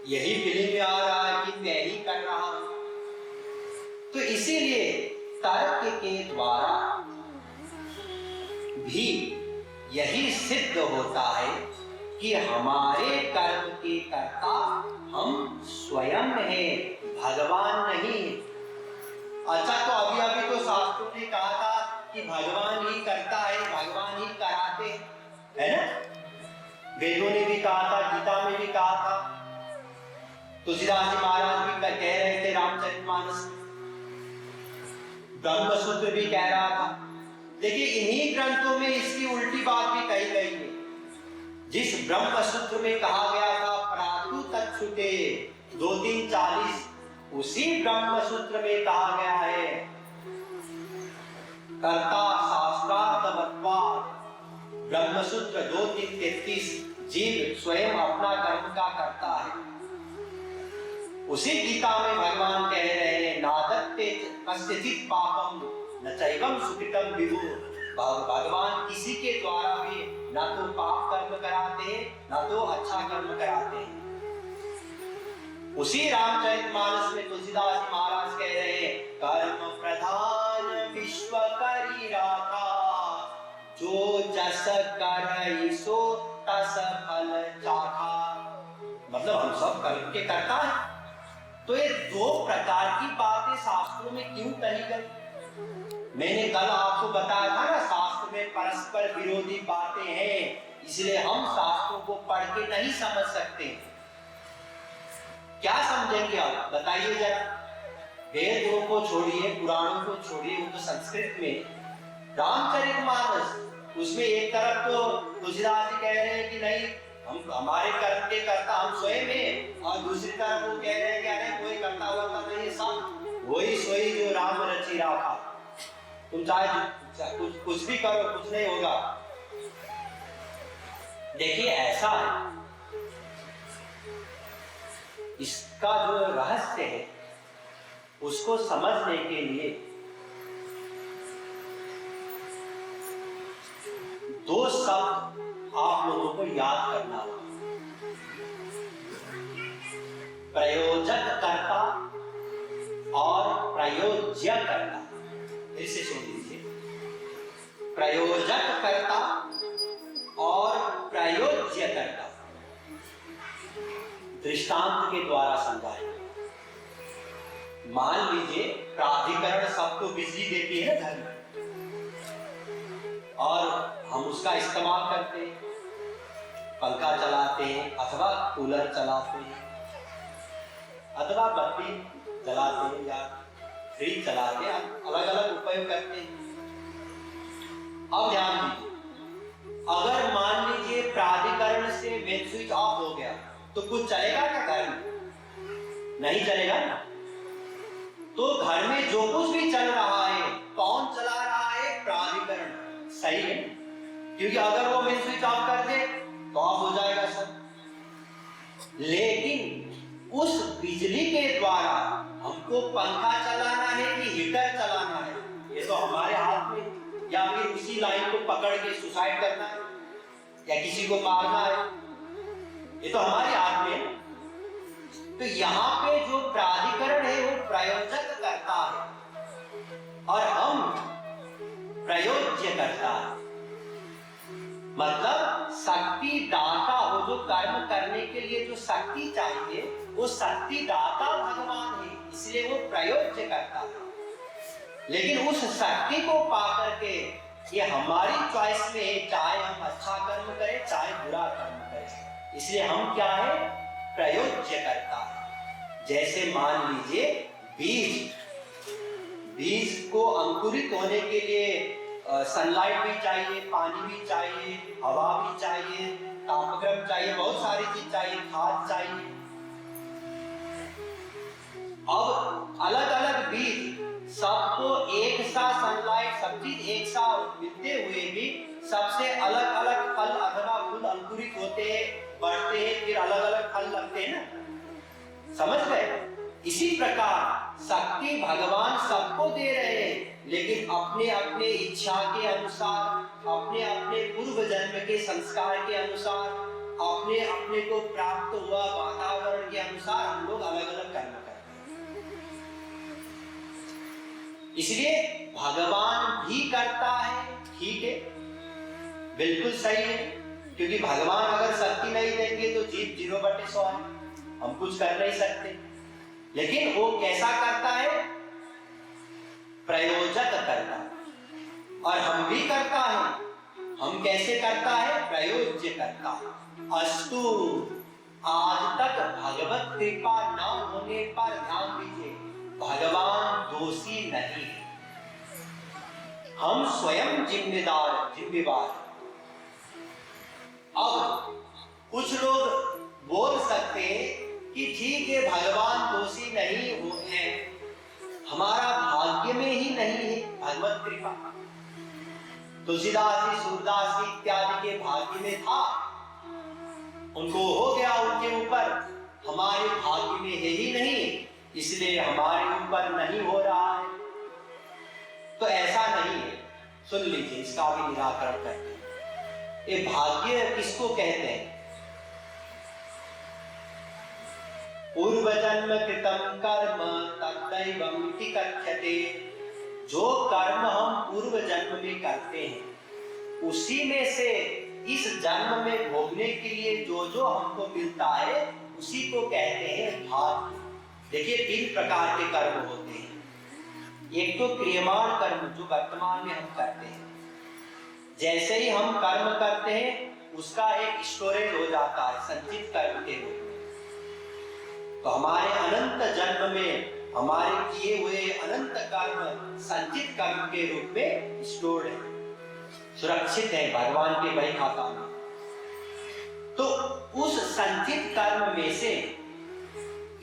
यही फीलिंग में आ रहा है कि मैं ही कर रहा हूं। तो इसीलिए तर्क के द्वारा भी यही सिद्ध होता है कि हमारे कर्म के कर्ता हम स्वयं हैं, भगवान नहीं। अच्छा, तो अभी अभी तो शास्त्रों ने कहा था कि भगवान ही करता है, भगवान ही कराते है ना। वेदों ने भी कहा था, गीता में भी कहा था, तुलसीदास जी महाराज भी कह रहे थे रामचरितमानस, ब्रह्मसूत्र भी कह रहा था। देखिए, इन्हीं ग्रंथों में इसकी उल्टी बात भी कही गई है। जिस ब्रह्मसूत्र में कहा गया था प्रातु तच्छुते 2-3-40, उसी ब्रह्मसूत्र में कहा गया है कर्ता शास्त्रार्थवत्वात्। ब्रह्मसूत्र 2-3-33, जीव स्वयं अपना कर्म का करता है। उसी गीता में भगवान कह रहे हैं नादत्ते कस्यचित् पापम न चैवं सुकृतं विभुः। भगवान किसी के द्वारा भी ना तो पाप कर्म कराते हैं, ना तो अच्छा कर्म कराते हैं। उसी रामचरितमानस में तुलसीदास महाराज कह रहे हैं कर्म प्रधान विश्व करी राखा, जो जस करई सो तस फल चाखा। मतलब हम सब कर्म के कर्ता हैं। तो ये दो प्रकार की बातें शास्त्रों में क्यों कही गई? मैंने कल आपको बताया था ना, शास्त्र में परस्पर विरोधी बातें हैं, इसलिए हम शास्त्रों को पढ़ के नहीं समझ सकते। क्या समझेंगे आप बताइए जरा। वेदों को छोड़िए, पुराणों को छोड़िए, वो तो संस्कृत में रामचरितमानस, उसमें एक तरफ तो तुलसीदास जी कह रहे हैं कि नहीं हम हमारे कर्म के कर्ता हम स्वयं हैं, और दूसरी तरफ वो कह रहे हैं कि अरे कोई करता हुआ नहीं है, सब वही सोई जो राम रची राखा। तुम चाहे कुछ भी करो, कुछ नहीं होगा। देखिए ऐसा है, इसका जो रहस्य है उसको समझने के लिए दो शब्द आप लोगों को याद करना होगा, प्रयोजक कर्ता और प्रयोज्य कर्ता। फिर से सुन लीजिए, प्रयोजक कर्ता और प्रयोज्य कर्ता। दृष्टांत के द्वारा समझाएंगे। मान लीजिए प्राधिकरण सबको बिजली देती है घर में, और हम उसका इस्तेमाल करते हैं, पंखा चलाते हैं अथवा कूलर चलाते हैं अथवा बत्ती जलाते हैं या फ्रिज चलाते हैं, अलग अलग उपयोग करते हैं। अब ध्यान दीजिए, अगर मान लीजिए प्राधिकरण से मेन स्विच ऑफ हो गया तो कुछ चलेगा क्या घर में? नहीं चलेगा ना। तो घर में जो कुछ भी चल रहा है कौन चला रहा है? प्राधिकरण। सही है, क्योंकि अगर वो मेन स्विच ऑफ कर दे तो ऑफ हो जाएगा सब। लेकिन उस बिजली के द्वारा हमको पंखा चलाना है कि हीटर चलाना है, ये तो हमारे हाथ में, या फिर उसी लाइन को पकड़ के सुसाइड करना है या किसी को मारना है, ये तो हमारे हाथ में है। तो यहाँ पे जो प्राधिकरण है वो प्रयोजक करता है और हम प्रयोज्य करता है। मतलब शक्ति दाता हो, जो कर्म करने के लिए जो शक्ति चाहिए वो शक्ति दाता भगवान है, इसलिए वो प्रयोज्य करता है। लेकिन उस शक्ति को पाकर के ये हमारी चॉइस में है, चाहे हम अच्छा कर्म करें चाहे बुरा कर्म करें, इसलिए हम क्या है? प्रयोज्य करता है। जैसे मान लीजिए बीज को अंकुरित होने के लिए सनलाइट भी चाहिए, पानी भी चाहिए, हवा भी चाहिए, तापक्रम चाहिए, बहुत सारी चीज चाहिए, खाद चाहिए। अब अलग अलग बीज सबको एक साथ सनलाइट, सब चीज एक साथ मिलते हुए भी सबसे अलग अलग फल अथवा फूल अंकुरित होते हैं, बढ़ते हैं, फिर अलग अलग फल लगते हैं ना। समझ गए? इसी प्रकार शक्ति भगवान सबको दे रहे हैं, लेकिन अपने अपने इच्छा के अनुसार, अपने अपने पूर्व जन्म के संस्कार के अनुसार, अपने अपने को प्राप्त हुआ वातावरण के अनुसार इसलिए भगवान भी करता है, ठीक है, बिल्कुल सही है, क्योंकि भगवान अगर शक्ति नहीं देंगे तो जीव 0/100 है, हम कुछ कर नहीं सकते। लेकिन वो कैसा करता है? प्रयोजक करता है। और हम भी करता है। हम कैसे करता है? प्रयोज्य करता है। अस्तु, आज तक भगवत कृपा न होने पर ध्यान दीजिए, भगवान दोषी नहीं है, हम स्वयं जिम्मेवार। अब कुछ लोग बोल सकते हैं कि ठीक है, भगवान दोषी नहीं है, हमारा भाग्य में ही नहीं है भगवत कृपा। तुलसीदास जी, सूरदास जी इत्यादि के भाग्य में था, उनको हो गया उनके ऊपर, हमारे भाग्य में है ही नहीं, इसलिए हमारे ऊपर नहीं हो रहा है। तो ऐसा नहीं है, सुन लीजिए, इसका भी निराकरण करते हैं। ये भाग्य किसको कहते हैं? पूर्व जन्म कृतम कर्म तद्दैवम् इति कथ्यते। जो कर्म हम पूर्व जन्म में करते हैं, उसी में से इस जन्म में भोगने के लिए जो जो हमको मिलता है, उसी को कहते हैं भाग्य। देखिए, 3 प्रकार के कर्म होते हैं। एक तो क्रियमाण कर्म, जो वर्तमान में हम करते हैं, जैसे ही हम कर्म करते हैं उसका एक स्टोरेज हो जाता है संचित कर्म के रूप में। तो हमारे अनंत जन्म में हमारे किए हुए अनंत कर्म संचित कर्म के रूप में स्टोर्ड है, सुरक्षित है भगवान के बही खाता में। तो उस संचित कर्म में से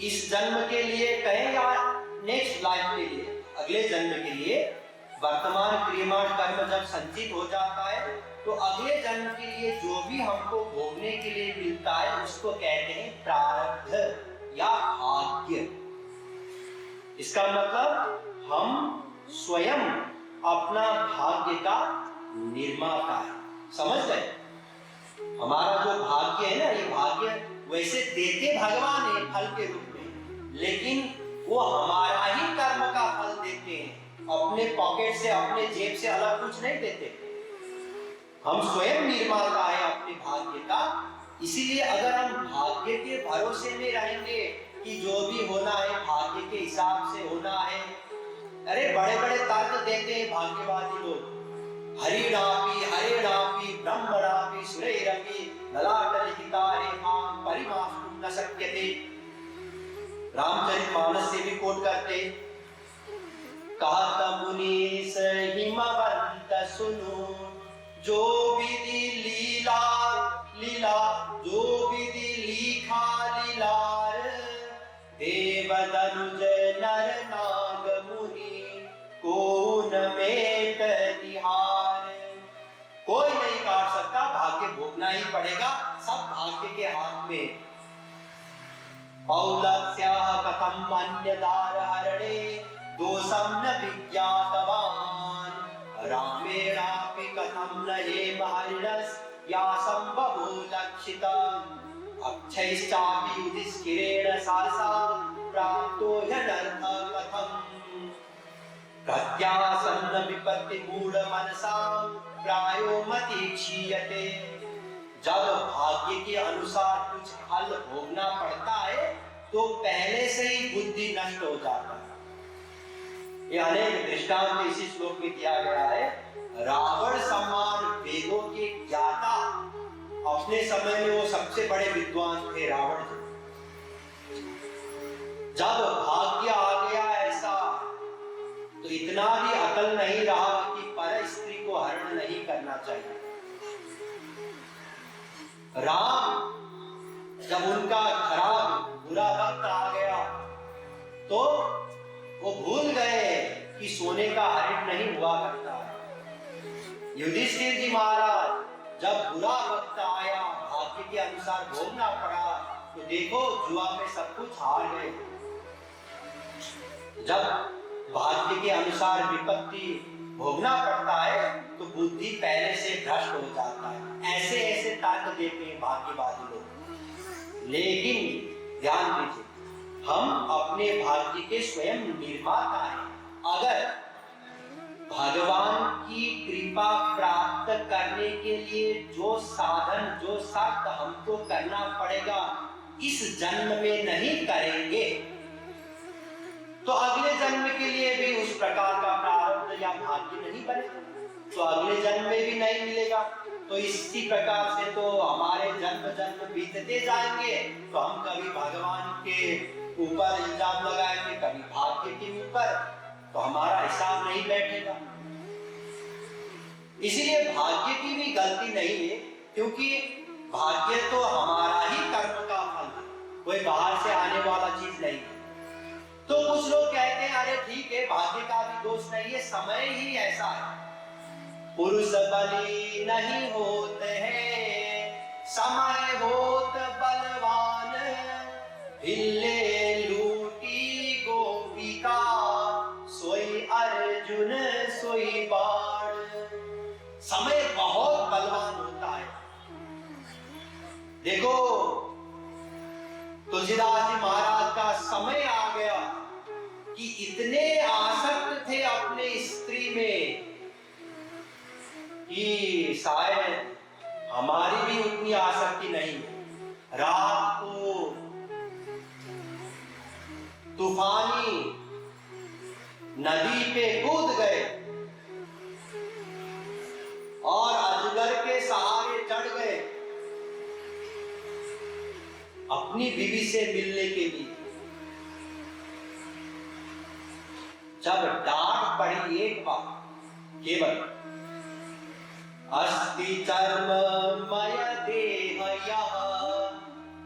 इस जन्म के लिए कहें या नेक्स्ट लाइफ के लिए, अगले जन्म के लिए, वर्तमान क्रियमाण कर्म जब संचित हो जाता है तो अगले जन्म के लिए जो भी हमको भोगने के लिए मिलता है उसको कहते हैं प्रारब्ध या भाग्य। इसका मतलब हम स्वयं अपना भाग्य का निर्माता है। समझ गए? हमारा जो भाग्य है ना, ये भाग्य वैसे देते भगवान है फल के रूप में, लेकिन वो हमारा ही कर्म का फल देते हैं, अपने पॉकेट से, अपने जेब से अलग कुछ नहीं देते। हम स्वयं निर्माता है अपने भाग्य का। इसीलिए अगर हम भाग्य के भरोसे में रहेंगे कि जो भी होना है भाग्य के हिसाब से होना है, अरे बड़े बड़े तर्क देते हैं भाग्यवादी लोग, हरिणापि हरेणापि ब्रह्मणापि सुरैरपि ललाटलिखिता रेखां परिमास्तुं न शक्यते। रामचरितमानस से भी कोट करते, कहत मुनीस हिमवंत सुनु, जो विधि लीला लीला, जो विधि लिखा लीलार, देवदनुज नर नाग मुनि, कौन में तिहार। कोई नहीं काट सकता, भाग्य भोगना ही पड़ेगा, सब भाग्य के हाथ में। औलस्याः कथम अन्यदार हरणे, दोषं न विज्ञातवान्, रामेणापि कथं न ये हरिणस् व्यासं लक्षितम्, अक्षयश्चापि युधिष्ठिरेण सारसा प्राप्तो ह्यनर्थः कथम्, प्रत्यासन्न विपत्ति मूढ़ मनसां प्रायो मति क्षीयते। जब भाग्य के अनुसार कुछ फल भोगना पड़ता है तो पहले से ही बुद्धि नष्ट हो जाता है। ये अनेक दृष्टांत इसी श्लोक में दिया गया है। रावण समान वेदों के ज्ञाता, अपने समय में वो सबसे बड़े विद्वान थे रावण जी। जब भाग्य आ गया ऐसा, तो इतना भी अकल नहीं रहा कि पर स्त्री को हरण नहीं करना चाहिए। राम, जब उनका खराब बुरा वक्त आ गया तो वो भूल गए कि सोने का हरण नहीं हुआ करता है। युधिष्ठिर जी महाराज, जब बुरा वक्त आया, भाग्य के अनुसार भोगना पड़ा, तो देखो जुआ में सब कुछ हार गए। जब भाग्य के अनुसार विपत्ति भोगना पड़ता है तो बुद्धि पहले से भ्रष्ट हो जाता है। ऐसे ऐसे तर्क देते हैं भाग्यवादी लोग। लेकिन ध्यान दीजिए, हम अपने भाग्य के स्वयं निर्माता हैं। अगर भगवान की कृपा प्राप्त करने के लिए जो साधन जो शर्त हमको करना पड़ेगा, इस जन्म में नहीं करेंगे तो अगले जन्म के लिए भी उस प्रकार का प्रारब्ध या भाग्य नहीं बनेगा, तो अगले जन्म में भी नहीं मिलेगा। तो इसी प्रकार से तो हमारे जन्म जन्म बीतते जाएंगे, तो हम कभी भगवान के ऊपर इल्जाम लगाएंगे, कभी भाग्य के ऊपर, तो हमारा हिसाब नहीं बैठेगा। इसीलिए भाग्य की भी गलती नहीं है, क्योंकि भाग्य तो हमारा ही कर्म का फल है, कोई बाहर से आने वाला चीज नहीं है। तो कुछ लोग कहते हैं अरे ठीक है, भाग्य का भी दोष नहीं है, समय ही ऐसा है। पुरुष बली नहीं होते हैं, समय होत बलवान, हिले लूटी गोपिका, सोई अर्जुन सोई बाण। समय बहुत बलवान होता है। देखो तुलसीदास जी महाराज का समय आ गया कि इतने आसक्त थे अपने स्त्री में कि शायद हमारी भी उतनी आसक्ति नहीं। रात को तूफानी नदी पे कूद गए और अजगर के सहारे चढ़ गए अपनी बीवी से मिलने के लिए। जब डांट पड़ी एक बार केवल, अस्ति चर्ममय देह यह,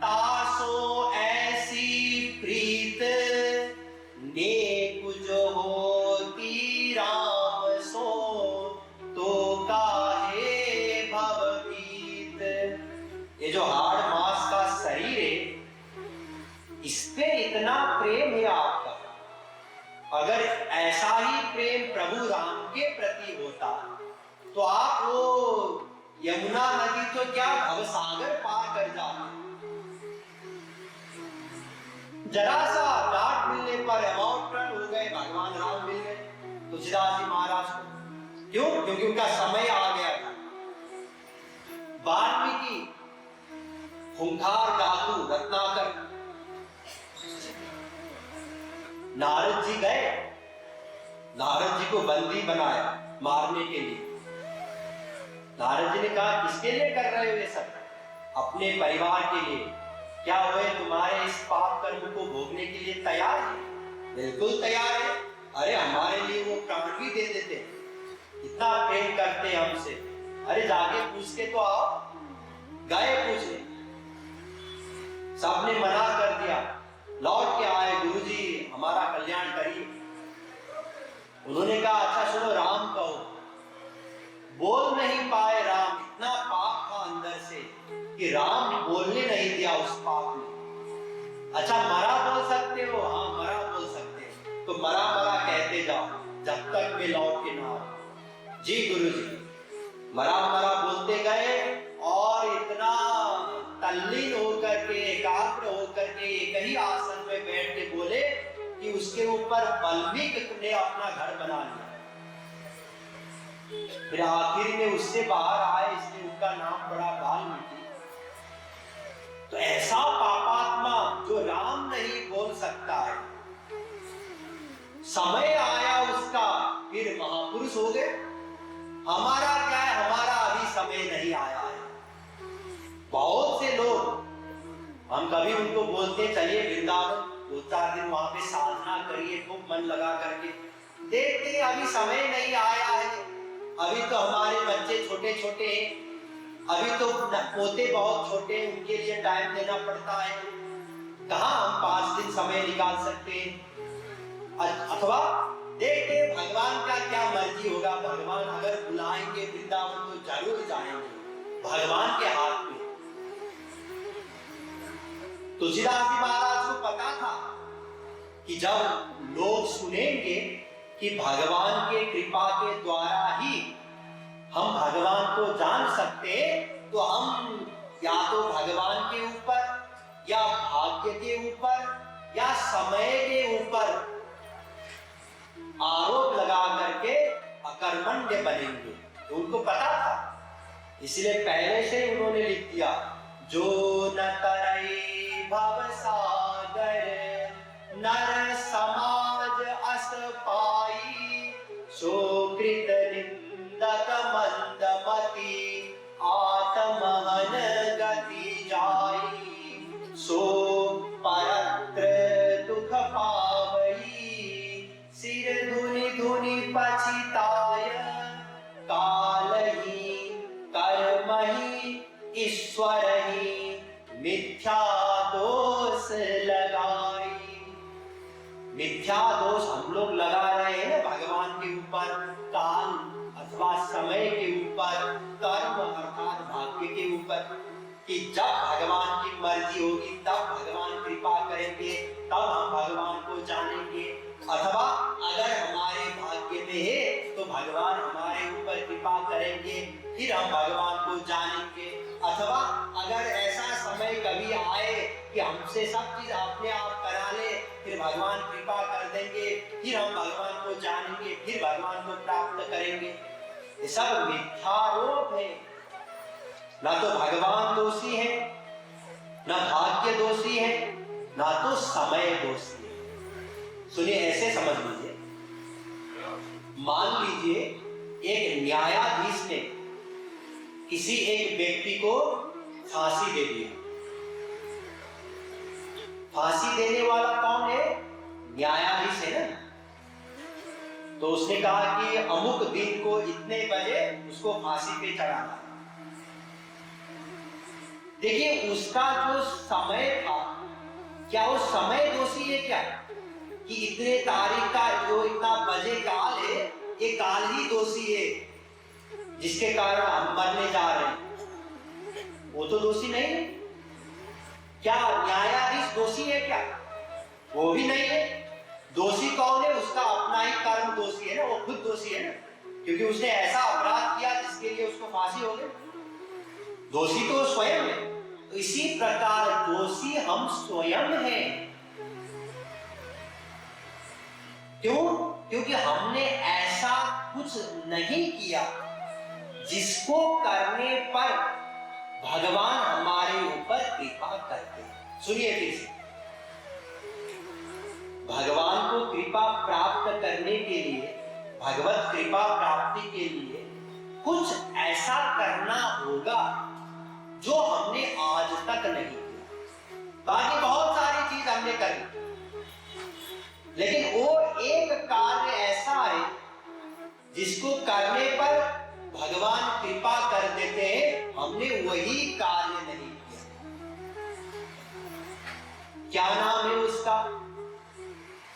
तासो ऐसी प्रीत, ने कुछ होती राम सो, तो काहे भवभीत। ये जो हाड़ मांस का शरीर है, इस पे इतना प्रेम है आपका। अगर ऐसा ही प्रेम प्रभु राम के प्रति होता तो आप वो यमुना नदी तो क्या भवसागर पार कर जाते। जरा सा डांट मिलने पर अमाउंट टर्न हो गए, भगवान राम मिल गए तुलसीदास जी महाराज को। क्यों? क्योंकि उनका समय आ गया था। वाल्मीकि खूंखार डाकू रत्नाकर, नारद जी गए, नारद जी को बंदी बनाया मारने के लिए। नारद जी ने कहा किसके लिए कर रहे हो ये सब? अपने परिवार के लिए। क्या हुए तुम्हारे इस पाप कर्म को भोगने के लिए तैयार है? बिल्कुल तैयार है। अरे हमारे लिए वो प्राण भी दे देते, इतना प्रेम करते हमसे। अरे जाके पूछ के तो आओ। गए पूछने, सबने मना कर दिया। लौट के आए, गुरुजी हमारा कल्याण करिए। उन्होंने कहा अच्छा सुनो, राम कहो। बोल नहीं पाए राम, इतना पाप था अंदर से कि राम बोलने नहीं दिया उस पाप में। अच्छा मरा बोल सकते हो? हाँ मरा बोल सकते हो, तो मरा मरा कहते जाओ जब तक मैं लौट के ना आऊं। जी गुरुजी। मरा मरा बोलते गए और इतना तल्लीन होकर के, एकाग्र होकर के एक ही आसन में बैठ के बोले कि उसके ऊपर वाल्मीकि ने अपना घर बना लिया। फिर आखिर में उससे बाहर आए, इसलिए उनका नाम पड़ा वाल्मीकि। तो ऐसा पापात्मा जो राम नहीं बोल सकता है, समय आया उसका, फिर महापुरुष हो गए। हमारा क्या है, हमारा अभी समय नहीं आया है। बहुत से लोग, हम कभी उनको बोलते चलिए वृंदावन 2-4 दिन वहां पे साधना करिए, खूब मन लगा करके। देखते अभी समय नहीं आया है, अभी तो हमारे बच्चे छोटे छोटे हैं, अभी तो पोते बहुत छोटे हैं, उनके लिए टाइम देना पड़ता है। कहाँ हम 5 दिन समय निकाल सकते हैं? अथवा देखते भगवान का क्या मर्जी होगा। भगवान अगर बुलाएंगे वृंदावन तो जरूर जाएंगे, भगवान के हाथ में। तुलसीदास जी महाराज को पता था कि जब लोग सुनेंगे कि भगवान के कृपा के द्वारा ही हम भगवान को जान सकते हैं, तो हम या तो भगवान के ऊपर या भाग्य के ऊपर या समय के ऊपर आरोप लगा करके अकर्मण्य बनेंगे, तो उनको पता था, इसलिए पहले से उन्होंने लिख दिया, जो न करे भव सागर नर समाज अस पाई, सो कृत निंदक मंदमति आत्महन गति जाई, सो परत्र दुख पावई सिर धुनि धुनि पछिताय, काल ही कर्म ही ईश्वर ही मिथ्या दोष लगाई। मिथ्या दोष हम लोग लगा रहे हैं ना भगवान के ऊपर, काल अथवा समय के ऊपर, कर्म अर्थात भाग्य के ऊपर, कि जब भगवान की मर्जी होगी तब भगवान कृपा करेंगे, तब हम भगवान को जानेंगे, अथवा अगर हमारे भाग्य में है तो भगवान हमारे ऊपर कृपा करेंगे, फिर हम भगवान को जानेंगे, अथवा अगर ऐसा समय कभी आए कि हमसे सब चीज अपने आप करा ले, फिर भगवान कृपा कर देंगे, फिर हम भगवान को जानेंगे, फिर भगवान को प्राप्त करेंगे। ये सब मिथ्यारोप है। ना तो भगवान दोषी है, ना भाग्य दोषी है, ना तो समय दोषी है। सुनिए, ऐसे समझ लीजिए, मान लीजिए एक न्यायाधीश ने किसी एक व्यक्ति को फांसी दे दी। फांसी देने वाला कौन है? न्यायाधीश है ना। तो उसने कहा कि अमुक दिन को इतने बजे उसको फांसी पे चढ़ाना। देखिए, उसका जो समय था, क्या वो समय दोषी है क्या? कि इतने तारीख का जो इतना बजे काल है, ये काल ही दोषी है जिसके कारण हम मरने जा रहे हैं? वो तो दोषी नहीं है। क्या न्यायाधीश दोषी है क्या? वो भी नहीं है। दोषी कौन है? उसका अपना ही कर्म दोषी है ना, वो खुद दोषी है ना, क्योंकि उसने ऐसा अपराध किया जिसके लिए उसको फांसी हो गई। दोषी तो स्वयं है। तो इसी प्रकार दोषी हम स्वयं हैं। क्यों? क्योंकि हमने ऐसा कुछ नहीं किया जिसको करने पर भगवान हमारे ऊपर कृपा करते हैं। सुनिए फिर से, भगवान को कृपा प्राप्त करने के लिए, भगवत कृपा प्राप्ति के लिए कुछ ऐसा करना होगा जो हमने आज तक नहीं किया। बाकी बहुत सारी चीज हमने करी, लेकिन वो एक कार्य ऐसा है जिसको करने पर भगवान कृपा कर देते हैं, हमने वही कार्य नहीं किया। क्या नाम है उसका?